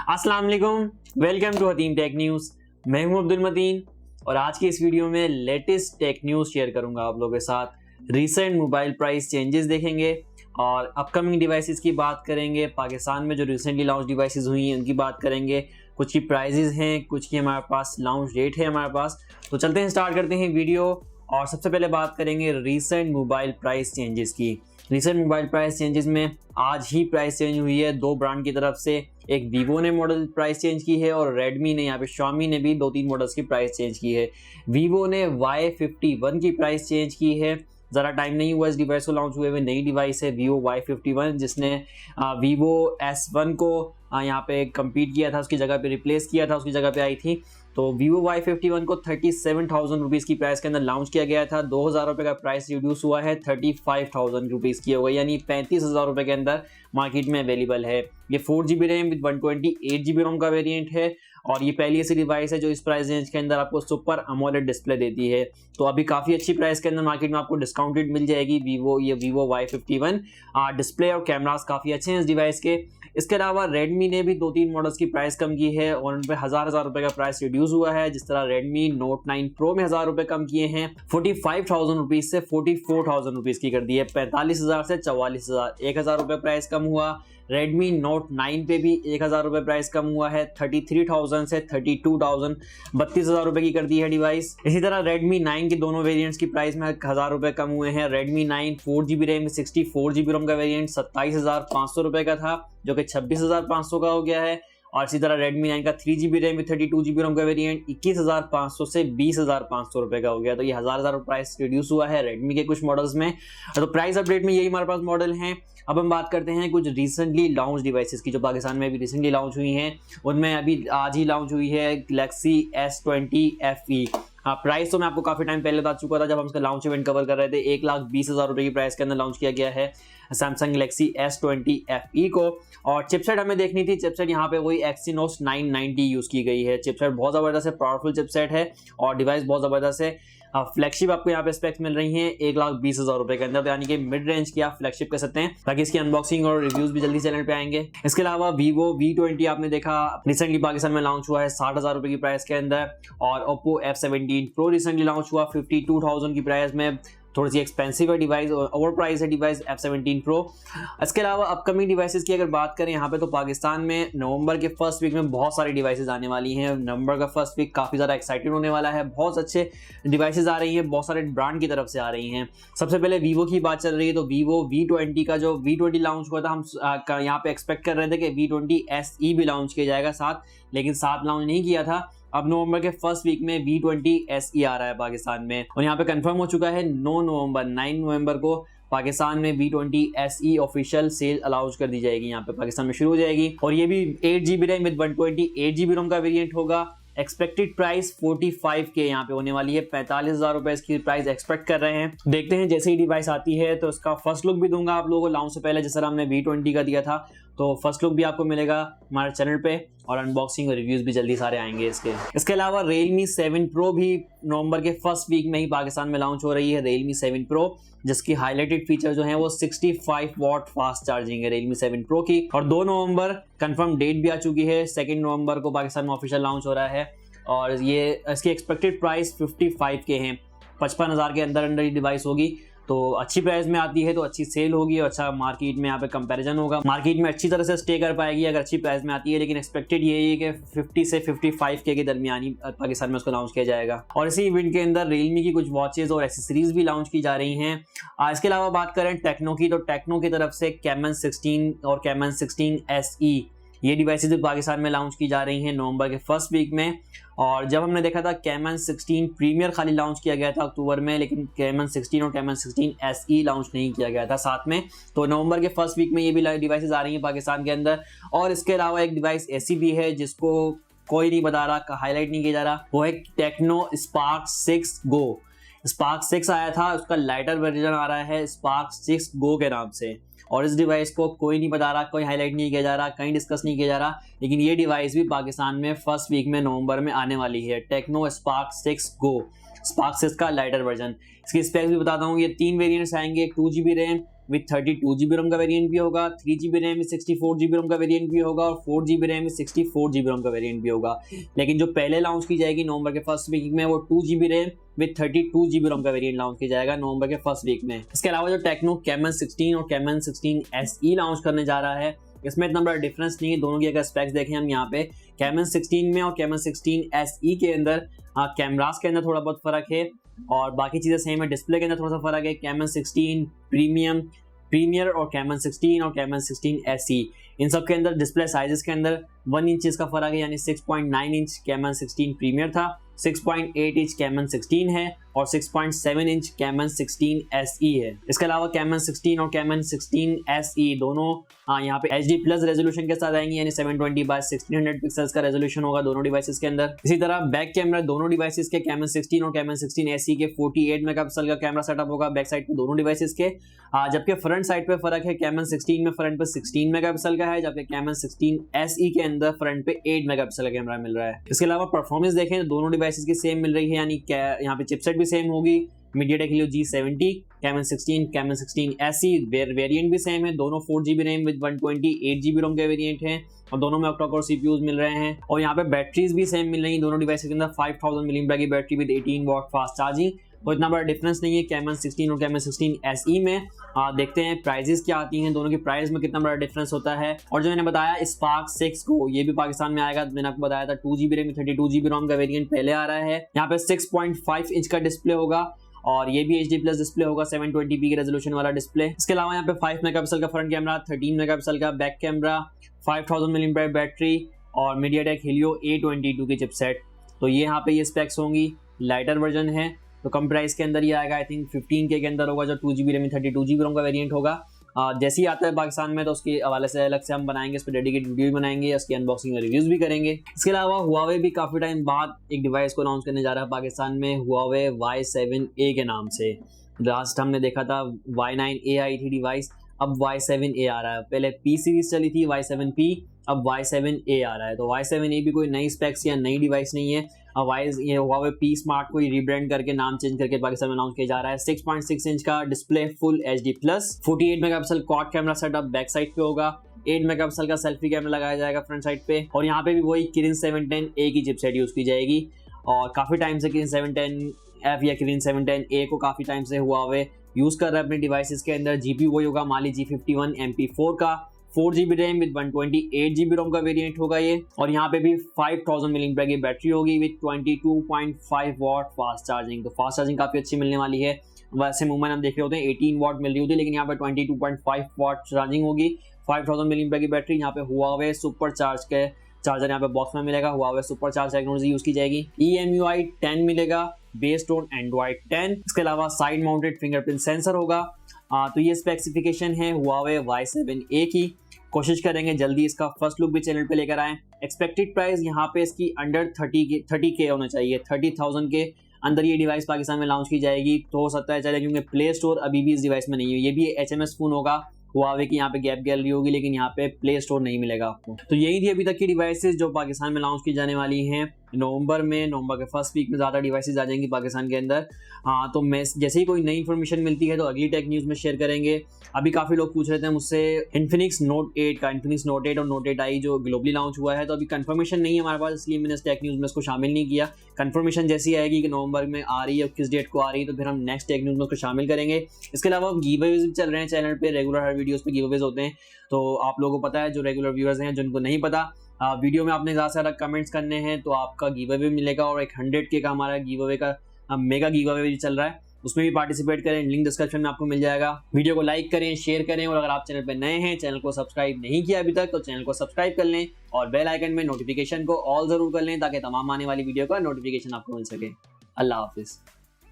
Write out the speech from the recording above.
अस्सलाम वालेकुम, welcome to Hatim tech news. मैं हूं अब्दुल मतीन और आज की इस वीडियो में लेटेस्ट टेक न्यूज़ शेयर करूंगा आप लोगों के साथ। रीसेंट मोबाइल प्राइस चेंजेस देखेंगे और अपकमिंग डिवाइसेस की बात करेंगे। पाकिस्तान में जो रिसेंटली लॉन्च डिवाइसेस हुई हैं उनकी बात करेंगे। कुछ की प्राइजेस हैं, कुछ की हमारे पास लॉन्च डेट है हमारे पास। तो चलते हैं, स्टार्ट करते हैं वीडियो। और सबसे पहले बात करेंगे रीसेंट मोबाइल प्राइस चेंजेस की। रिसेंट मोबाइल प्राइस चेंजेस में आज ही प्राइस चेंज हुई है दो ब्रांड की तरफ से। एक वीवो ने मॉडल प्राइस चेंज की है और रेडमी ने, यहाँ पे Xiaomi ने भी 2-3 मॉडल्स की प्राइस चेंज की है। वीवो ने Y51 की प्राइस चेंज की है। ज़रा टाइम नहीं हुआ इस डिवाइस को लॉन्च हुए हुए। नई डिवाइस है Vivo Y51, जिसने Vivo S1 को यहाँ पे कम्पीट किया था, उसकी जगह पे रिप्लेस किया था, उसकी जगह पे आई थी। तो Vivo Y51 को 37,000 रुपीज़ की प्राइस के अंदर लॉन्च किया गया था। 2,000 रुपये का प्राइस रिड्यूस हुआ है, 35,000 रुपीज़ की हो गई, यानी 35,000 रुपये के अंदर मार्केट में अवेलेबल है। ये 4GB रैम विद 128GB रोम का वेरिएंट है और ये पहली ऐसी डिवाइस है जो इस प्राइस रेंज के अंदर आपको सुपर अमोलेड डिस्प्ले देती है। तो अभी काफ़ी अच्छी प्राइस के अंदर मार्केट में आपको डिस्काउंटेड मिल जाएगी Vivo Y51। डिस्प्ले और कैमरास काफ़ी अच्छे हैं इस डिवाइस के। इसके अलावा रेडमी ने भी 2-3 मॉडल्स की प्राइस कम की है और उन पर हज़ार रुपये का प्राइस रिड्यूस हुआ है। जिस तरह रेडमी नोट 9 प्रो में 1,000 रुपये कम किए हैं, 45,000 रुपीज़ से 44,000 रुपीज़ की कर दी है। 45,000 से 44,000, 1,000 रुपये प्राइस कम हुआ। रेडमी नोट 9 पे भी 1,000 रुपये प्राइस कम हुआ है, 33,000 से 32,000, 32,000 रुपये की कर दी है डिवाइस। इसी तरह रेडमी 9 के दोनों वेरिएंट्स की प्राइस में 1,000 रुपये कम हुए हैं। रेडमी 9 4GB रैम 64GB रोम का वेरिएंट 27,500 रुपये का था, जो कि 26,500 का हो गया है। और इसी तरह रेडमी 9 का 3GB रैम 32GB रोम का वेरिएंट 21,500 से 20,500 रुपये का हो गया। तो ये हज़ार प्राइस रिड्यूस हुआ है रेडमी के कुछ मॉडल्स में। तो प्राइस अपडेट में यही हमारे पास मॉडल हैं। अब हम बात करते हैं कुछ रिसेंटली लॉन्च डिवाइसेस की, जो पाकिस्तान में अभी रिसेंटली लॉन्च हुई हैं। उनमें अभी आज ही लॉन्च हुई है गैलेक्सी S20 FE। हाँ, प्राइस तो मैं आपको काफ़ी टाइम पहले बता चुका था जब हम इसका लॉन्च इवेंट कवर कर रहे थे। 1,20,000 रुपये की प्राइस के अंदर लॉन्च किया गया है सैमसंग गैलेक्सी S20 FE को। और चिपसेट हमें देखनी थी, चिपसेट यहाँ पे वही Exynos 990 यूज़ की गई है। चिपसेट बहुत ज़बरदस्त है, पावरफुल चिपसेट है और डिवाइस बहुत ज़बरदस्त है। फ्लैगशिप आपको यहाँ पे स्पेक्स मिल रही हैं 1,20,000 रुपये के अंदर, तो यानी कि मिड रेंज की आप फ्लैगशिप कर सकते हैं। ताकि इसकी अनबॉक्सिंग और रिव्यूज भी जल्दी चैनल पे आएंगे। इसके अलावा Vivo V20 आपने देखा रिसेंटली पाकिस्तान में लॉन्च हुआ है 60,000 रुपये की प्राइस के अंदर। और Oppo F17 Pro recently launch हुआ 52,000 की प्राइस में। थोड़ी सी एक्सपेंसिव है डिवाइस, ओवर प्राइस है डिवाइस F17 Pro। इसके अलावा अपकमिंग डिवाइसेस की अगर बात करें यहाँ पे, तो पाकिस्तान में नवंबर के फर्स्ट वीक में बहुत सारी डिवाइसेस आने वाली हैं। नवंबर का फर्स्ट वीक काफ़ी ज़्यादा एक्साइटेड होने वाला है। बहुत अच्छे डिवाइसेस आ रही हैं, बहुत सारे ब्रांड की तरफ से आ रही हैं। सबसे पहले वीवो की बात चल रही है, तो Vivo V20 का जो V20 लॉन्च हुआ था, हम यहाँ पे एक्सपेक्ट कर रहे थे कि V20 SE भी लॉन्च किया जाएगा साथ, लेकिन साथ लॉन्च नहीं किया था। अब नवंबर के फर्स्ट वीक में V20 SE आ रहा है पाकिस्तान में और यहाँ पे कंफर्म हो चुका है 9 नवंबर को पाकिस्तान में V20 SE official cell allows कर दी जाएगी, यहाँ पे पाकिस्तान में शुरू हो जाएगी। और ये भी 8GB रैम विद 128GB रोम का वेरिएंट होगा। एक्सपेक्टेड प्राइस 45K यहाँ पे होने वाली है, 45,000 रुपए इसकी प्राइस एक्सपेक्ट कर रहे हैं। देखते हैं जैसे ही डिवाइस आती है तो इसका फर्स्ट लुक भी दूंगा आप लोगों को लॉन्च से पहले, जिस तरह हमने V20 का दिया था। तो फर्स्ट लुक भी आपको मिलेगा हमारे चैनल पे और अनबॉक्सिंग और रिव्यूज भी जल्दी सारे आएंगे इसके अलावा Realme 7 Pro भी नवंबर के फर्स्ट वीक में ही पाकिस्तान में लॉन्च हो रही है। Realme 7 Pro जिसकी हाईलाइटेड फीचर जो है वो 65 वॉट फास्ट चार्जिंग है Realme 7 Pro की। और 2 नवंबर कंफर्म डेट भी आ चुकी है, 2 नवंबर को पाकिस्तान में ऑफिशियल लॉन्च हो रहा है। और ये इसकी एक्सपेक्टेड प्राइस 55K है, 55,000 के अंदर ये डिवाइस होगी। तो अच्छी प्राइस में आती है तो अच्छी सेल होगी और अच्छा मार्केट में यहाँ पे कंपैरिजन होगा, मार्केट में अच्छी तरह से स्टे कर पाएगी अगर अच्छी प्राइस में आती है। लेकिन एक्सपेक्टेड यही है कि 50 से 55K के दरमियानी पाकिस्तान में उसको लॉन्च किया जाएगा। और इसी इवेंट के अंदर Realme की कुछ वॉचेज और एक्सेसरीज भी लॉन्च की जा रही हैं। इसके अलावा बात करें टेक्नो की, तो टेक्नो की तरफ से Camon 16 और Camon 16 SE ये डिवाइसेज पाकिस्तान में लॉन्च की जा रही हैं नवंबर के फर्स्ट वीक में। और जब हमने देखा था Camon 16 प्रीमियर खाली लॉन्च किया गया था अक्टूबर में, लेकिन Camon 16 और Camon 16 SE लॉन्च नहीं किया गया था साथ में। तो नवंबर के फर्स्ट वीक में ये भी डिवाइसेज आ रही हैं पाकिस्तान के अंदर। और इसके अलावा एक डिवाइस ऐसी भी है जिसको कोई नहीं बता रहा, हाईलाइट नहीं किया जा रहा, वो है टेक्नो Spark 6 Go। Spark 6 आया था, उसका लाइटर वर्जन आ रहा है Spark 6 Go के नाम से। और इस डिवाइस को कोई नहीं बता रहा, कोई हाईलाइट नहीं किया जा रहा, कहीं डिस्कस नहीं किया जा रहा, लेकिन ये डिवाइस भी पाकिस्तान में फर्स्ट वीक में नवंबर में आने वाली है। टेक्नो Spark 6 Go, Spark 6 का लाइटर वर्जन। इसकी स्पेक्स भी बताता हूँ, ये 3 वेरिएंट्स आएंगे, 2GB रैम विथ 32 GB रोम का वेरिएंट भी होगा, 3 GB रैम विथ 64 GB रोम का वेरिएंट भी होगा और 4 GB रैम विथ 64 GB रोम का वेरिएंट भी होगा। लेकिन जो पहले लॉन्च की जाएगी नवंबर के फर्स्ट वीक में, वो 2 GB रैम विथ 32 GB रोम का वेरिएंट लॉन्च किया जाएगा नवंबर के फर्स्ट वीक में। इसके अलावा जो टेक्नो कैमन 16 और कैमन 16 SE लॉन्च करने जा रहा है, इसमें इतना बड़ा डिफरेंस नहीं है। दोनों की अगर स्पेक्स देखें हम यहाँ पे, कैमन 16 में और कैमन 16 SE के अंदर कैमरास के अंदर थोड़ा बहुत फर्क है और बाकी चीजें सेम है। डिस्प्ले के अंदर थोड़ा सा फर्क है। कैमन 16 प्रीमियर और कैमन 16 और कैमन 16 SE, इन सब के अंदर डिस्प्ले साइजेस के अंदर 1 इंच का फर्क है, यानी 6.9 इंच कैमन 16 प्रीमियर था, 6.8 इंच कैमन 16 है और 6.7 इंच कैमन 16 SE है। इसके अलावा कैमन 16 और कैमन 16 SE दोनों यहाँ पे HD+ रेजोल्यूशन के साथ आएंगे, यानी 720x1600 पिक्सल्स का रेजोल्यूशन होगा दोनों डिवाइसेस के अंदर। इसी तरह बैक कैमरा दोनों डिवाइसेस के कैमन 16 और कैमन 16 SE के 48 मेगापिक्सल का कैमरा सेटअप होगा बैक साइड पे दोनों डिवाइसेस के। जबकि फ्रंट साइड पे फर्क है, कैमन 16 में फ्रंट पे 16 मेगापिक्सल का है, जबकि कैमन 16 SE के अंदर फ्रंट पे 8 मेगापिक्सल का कैमरा मिल रहा है। इसके अलावा परफॉर्मेंस देखें तो दोनों डिवाइसेस की सेम मिल रही है, यानी यहाँ पे चिपसेट भी सेम होगी, MediaTek Helio G70, Camon 16 SE variant भी सेम है। दोनों 4 GB RAM with 128 GB ROM के वेरिएंट हैं और दोनों में ऑक्टा कोर CPUs मिल रहे हैं। और यहाँ पे बैटरीज भी सेम मिल रही है दोनों डिवाइस के अंदर, 5000 mAh की battery with 18 watt fast charging. तो इतना बड़ा डिफरेंस नहीं है कैमन 16 और कैमन 16 SE में। देखते हैं प्राइजेस क्या आती हैं, दोनों की प्राइस में कितना बड़ा डिफरेंस होता है। और जो मैंने बताया स्पार्क 6 को, ये भी पाकिस्तान में आएगा। मैंने आपको बताया था 2 GB रैम 32 GB रोम का वेरिएंट पहले आ रहा है। यहाँ पे 6.5 इंच का डिस्प्ले होगा और ये भी HD+ डिस्प्ले होगा, 720p की रेजोल्यूशन वाला डिस्प्ले। इसके अलावा यहाँ पे 5 मेगापिक्सल का फ्रंट कैमरा, 13 मेगापिक्सल का बैक कैमरा, 5000 mAh बैटरी और MediaTek Helio A52 की चिपसेट। तो ये यहाँ पे ये स्पेक्स होंगी। लाइटर वर्जन है तो कम प्राइस के अंदर ये आएगा, आई थिंक 15K के अंदर होगा, जो 2 GB रैम 32 GB रोम का वेरिएंट होगा। जैसे ही आता है पाकिस्तान में तो उसके हवाले से अलग से हम बनाएंगे, इस पर डेडिकेटेड वीडियो भी बनाएंगे, उसकी अनबॉक्सिंग और रिव्यूज भी करेंगे। इसके अलावा हुआवे भी काफ़ी टाइम बाद एक डिवाइस को लॉन्च करने जा रहा है पाकिस्तान में, हुआवे Y7A के नाम से। लास्ट हमने देखा था Y9A आई थी डिवाइस, अब Y7A आ रहा है। पहले P सीरीज चली थी Y7P, अब Y7A आ रहा है। तो Y7A भी कोई नई स्पेक्स या नई डिवाइस नहीं है। ये हुआवे P स्मार्ट को रीब्रांड करके नाम चेंज करके पाकिस्तान में लॉन्च किया जा रहा है। 6.6 इंच का display, full HD+, 48 megapixel quad camera setup back side पे होगा, 8 मेगापिक्सल का सेल्फी कैमरा लगाया जाएगा फ्रंट साइड पे और यहाँ पे भी वही किरिन 710A की चिपसेट यूज की जाएगी। और काफी टाइम से किरिन 710F या किरिन 710A को काफी टाइम से हुआवे यूज कर रहा है अपने डिवाइसेस के अंदर। GPU वही होगा माली G51 MP4 का, 4 GB रैम विद 128 GB रोम का वेरिएंट होगा ये। और यहाँ पे भी 5000 mAh की बैटरी होगी विद 22.5 वाट फास्ट चार्जिंग। तो फास्ट चार्जिंग काफी अच्छी मिलने वाली है। वैसे मूवमेंट हम देख रहे होते हैं 18 वाट मिल रही होती है, लेकिन यहाँ पे 22.5 वाट चार्जिंग होगी, 5000 mAh की बैटरी। यहाँ पे हुआवे सुपर चार्ज के चार्जर यहाँ पे बॉक्स में मिलेगा, Huawei super charge technology use की जाएगी। EMUI 10 मिलेगा बेस्ड ऑन Android 10। इसके अलावा साइड माउंटेड फिंगरप्रिंट सेंसर होगा। तो ये स्पेसिफिकेशन है हुआवे Y7A की। कोशिश करेंगे जल्दी इसका फर्स्ट लुक भी चैनल पे लेकर आएं। एक्सपेक्टेड प्राइस यहाँ पे इसकी अंडर 30K होना चाहिए, 30,000 के अंदर ये डिवाइस पाकिस्तान में लॉन्च की जाएगी। तो हो सकता है चले, क्योंकि प्ले स्टोर अभी भी इस डिवाइस में नहीं है। ये भी HMS फोन होगा, हुआवे की यहाँ पे गैप गैलरी होगी, लेकिन यहाँ पे प्ले स्टोर नहीं मिलेगा आपको। तो यही थी अभी तक की डिवाइसेस जो पाकिस्तान में लॉन्च की जाने वाली हैं। नवंबर के फर्स्ट वीक में ज़्यादा डिवाइसेस आ जाएंगी पाकिस्तान के अंदर। तो मैं जैसे ही कोई नई इन्फॉर्मेशन मिलती है तो अगली टेक न्यूज़ में शेयर करेंगे। अभी काफ़ी लोग पूछ रहे थे मुझसे इन्फिनिक्स नोट 8 और नोट 8i जो ग्लोबली लॉन्च हुआ है, तो अभी कंफर्मेशन नहीं है हमारे पास, इसलिए मैंने इस टेक न्यूज़ में इसको शामिल नहीं किया। कंफर्मेशन जैसी आएगी कि नवंबर में आ रही है, किस डेट को आ रही है, तो फिर हम नेक्स्ट टेक न्यूज़ में उसको शामिल करेंगे। इसके अलावा गिवअवेज भी चल रहे हैं चैनल पे, रेगुलर हर वीडियोज़ पे गिवअवेज होते हैं। तो आप लोगों को पता है, जो रेगुलर व्यूअर्स हैं, जिनको नहीं पता, वीडियो में आपने ज़्यादा से ज़्यादा कमेंट्स करने हैं तो आपका गिवअवे मिलेगा। और एक 100K का हमारा गिवअवे का मेगा गिवअवे भी चल रहा है, उसमें भी पार्टिसिपेट करें। लिंक डिस्क्रिप्शन में आपको मिल जाएगा। वीडियो को लाइक करें, शेयर करें और अगर आप चैनल पर नए हैं, चैनल को सब्सक्राइब नहीं किया अभी तक, तो चैनल को सब्सक्राइब कर लें और बेल आइकन में नोटिफिकेशन को ऑल ज़रूर कर लें, ताकि तमाम आने वाली वीडियो का नोटिफिकेशन आपको मिल सके। अल्लाह हाफिज़।